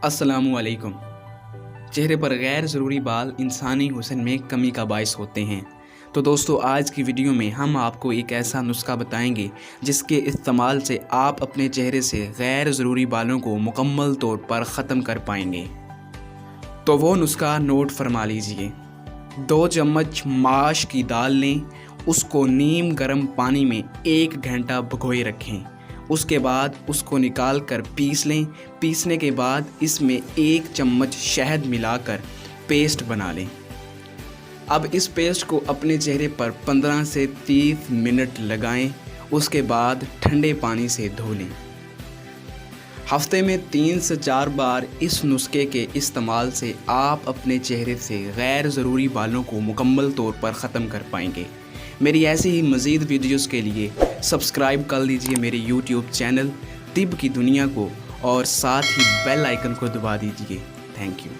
अस्सलामु अलैकुम। चेहरे पर गैर ज़रूरी बाल इंसानी हुस्न में कमी का बायस होते हैं। तो दोस्तों, आज की वीडियो में हम आपको एक ऐसा नुस्खा बताएंगे जिसके इस्तेमाल से आप अपने चेहरे से गैर ज़रूरी बालों को मुकम्मल तौर पर ख़त्म कर पाएंगे। तो वो नुस्खा नोट फरमा लीजिए। 2 चम्मच माश की दाल लें, उसको नीम गर्म पानी में 1 घंटा भिगोए रखें। उसके बाद उसको निकाल कर पीस लें। पीसने के बाद इसमें 1 चम्मच शहद मिलाकर पेस्ट बना लें। अब इस पेस्ट को अपने चेहरे पर 15 से 30 मिनट लगाएं। उसके बाद ठंडे पानी से धो लें। हफ्ते में 3 से 4 बार इस नुस्खे के इस्तेमाल से आप अपने चेहरे से गैर ज़रूरी बालों को मुकम्मल तौर पर ख़त्म कर पाएंगे। मेरी ऐसी ही मज़ीद वीडियोस के लिए सब्सक्राइब कर लीजिए मेरे यूट्यूब चैनल तिब की दुनिया को और साथ ही बेल आइकन को दबा दीजिए। Thank you.